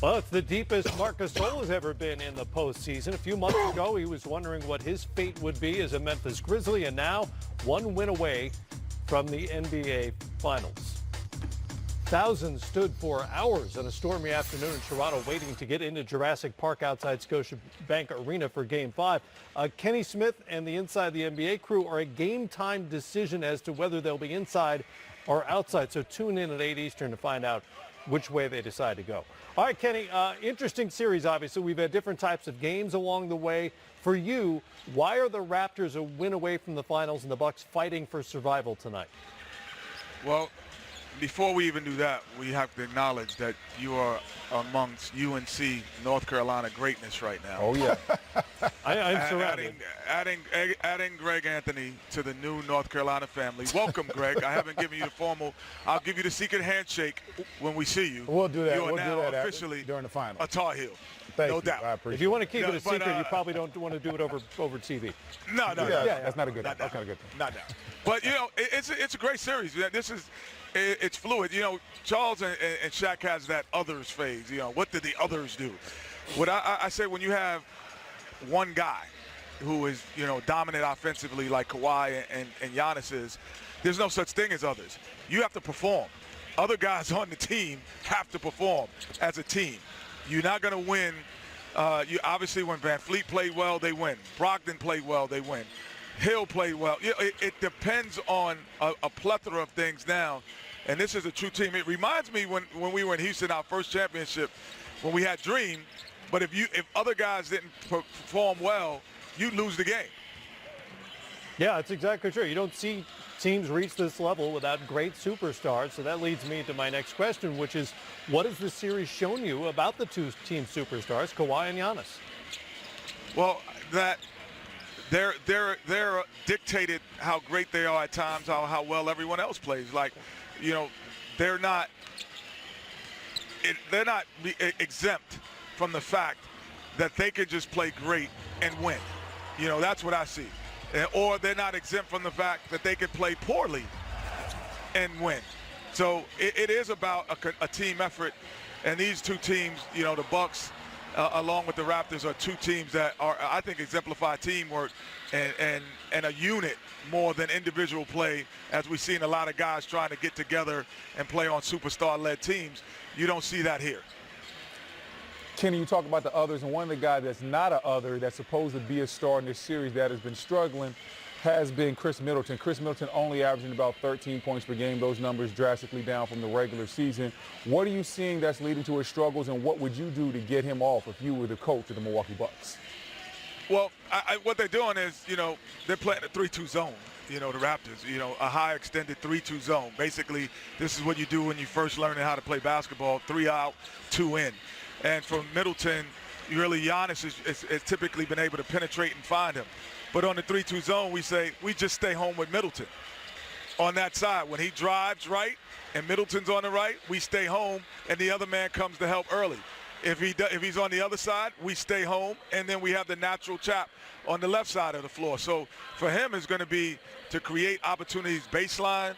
Well, it's the deepest Marc Gasol has ever been in the postseason. A few months ago, he was wondering what his fate would be as a Memphis Grizzly, and now one win away from the NBA Finals. Thousands stood for hours on a stormy afternoon in Toronto waiting to get into Jurassic Park outside Scotiabank Arena for Game 5. Kenny Smith and the Inside the NBA crew are a game-time decision as to whether they'll be inside or outside. So tune in at 8 Eastern to find out which way they decide to go. All right, Kenny, interesting series, obviously. We've had different types of games along the way. For you, why are the Raptors a win away from the finals and the Bucks fighting for survival tonight? Well, before we even do that, we have to acknowledge that you are amongst UNC North Carolina greatness right now. Oh, yeah. I'm surrounded. Adding Greg Anthony to the new North Carolina family. Welcome, Greg. I haven't given you the formal. I'll give you the secret handshake when we see you. We'll do that. You are we'll now do that officially during the final. a Tar Heel. Thank no you. doubt. I appreciate If you want to keep No, it a but, secret, you probably don't want to do it over TV. No, that's not a good thing. Not That's not a good thing. Not now. But, you know, it's a great series. It's fluid. You know, Charles and Shaq has that others phase. You know, what did the others do? What I say, when you have one guy who is, you know, dominant offensively like Kawhi and Giannis is, there's no such thing as others. You have to perform. Other guys on the team have to perform as a team. You're not going to win. You obviously, when Van Fleet played well, they win. Brogdon played well, they win. Hill played well. You know, it depends on a plethora of things now, and this is a true team. It reminds me when we were in Houston, our first championship, when we had Dream. But if other guys didn't perform well, you lose the game. Yeah, that's exactly true. You don't see teams reach this level without great superstars. So that leads me to my next question, which is, what has this series shown you about the two team superstars, Kawhi and Giannis? Well, that they're dictated how great they are at times, how well everyone else plays. Like, you know, they're not exempt from the fact that they could just play great and win. You know, that's what I see. Or they're not exempt from the fact that they could play poorly and win. So it is about a team effort. And these two teams, you know, the Bucks along with the Raptors are two teams that are, I think, exemplify teamwork and a unit more than individual play, as we've seen a lot of guys trying to get together and play on superstar-led teams. You don't see that here. Kenny, you talk about the others, and one of the guys that's not an other, that's supposed to be a star in this series that has been struggling, has been Chris Middleton. Chris Middleton only averaging about 13 points per game. Those numbers drastically down from the regular season. What are you seeing that's leading to his struggles, and what would you do to get him off if you were the coach of the Milwaukee Bucks? Well, what they're doing is, you know, they're playing a 3-2 zone. You know, the Raptors, you know, a high extended 3-2 zone. Basically, this is what you do when you first learning how to play basketball, 3 out, 2 in. And for Middleton, really, Giannis has typically been able to penetrate and find him. But on the 3-2 zone, we say we just stay home with Middleton. On that side, when he drives right and Middleton's on the right, we stay home and the other man comes to help early. If he's on the other side, we stay home, and then we have the natural chap on the left side of the floor. So for him, it's going to be to create opportunities baseline,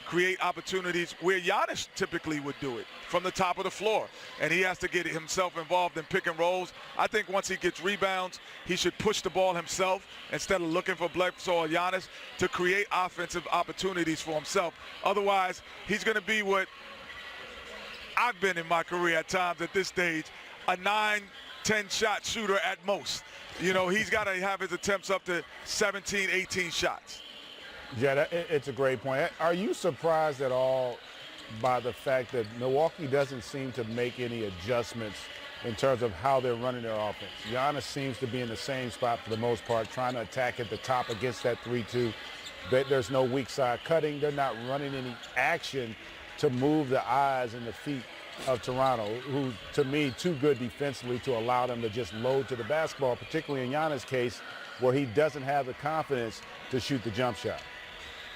create opportunities where Giannis typically would do it, from the top of the floor. And he has to get himself involved in pick and rolls. I think once he gets rebounds, he should push the ball himself instead of looking for Bledsoe or Giannis to create offensive opportunities for himself. Otherwise, he's going to be what I've been in my career at times at this stage, a 9-10 shot shooter at most. You know, he's got to have his attempts up to 17, 18 shots. Yeah, it's a great point. Are you surprised at all by the fact that Milwaukee doesn't seem to make any adjustments in terms of how they're running their offense? Giannis seems to be in the same spot for the most part, trying to attack at the top against that 3-2. There's no weak side cutting. They're not running any action to move the eyes and the feet of Toronto, who, to me, too good defensively to allow them to just load to the basketball, particularly in Giannis' case, where he doesn't have the confidence to shoot the jump shot.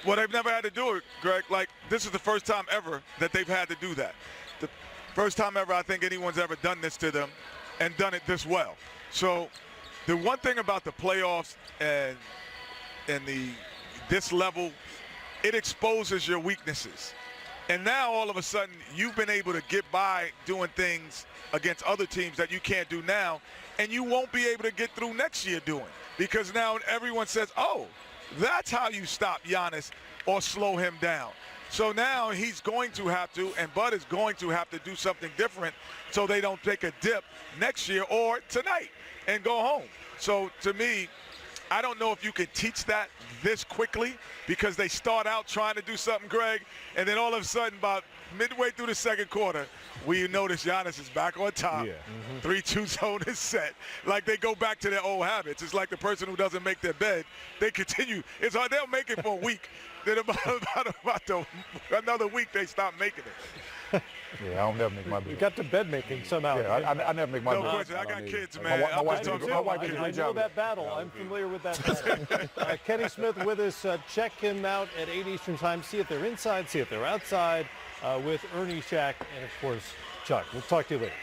Well, they've never had to do it, Greg. Like, this is the first time ever that they've had to do that. The first time ever I think anyone's ever done this to them and done it this well. So the one thing about the playoffs and this level, it exposes your weaknesses. And now all of a sudden you've been able to get by doing things against other teams that you can't do now, and you won't be able to get through next year doing, because now everyone says, oh, that's how you stop Giannis or slow him down. So now he's going to have to, and Bud is going to have to do something different so they don't take a dip next year or tonight and go home. So to me, I don't know if you can teach that this quickly, because they start out trying to do something, Greg, and then all of a sudden about midway through the second quarter, we notice Giannis is back on top. Yeah. 3-2 zone is set. Like they go back to their old habits. It's like the person who doesn't make their bed, they continue. It's hard. They'll make it for a week. Then about another week, they stop making it. Yeah, I don't never make my We bed. got to bed making somehow. Yeah, I never make my No bed. question. I got don't kids, need- man. My I'm wife, just talking my about wife my did a I great know job. that battle. I'm familiar with that battle. Kenny Smith with us. Check him out at 8 Eastern Time. See if they're inside, see if they're outside with Ernie, Shaq, and, of course, Chuck. We'll talk to you later.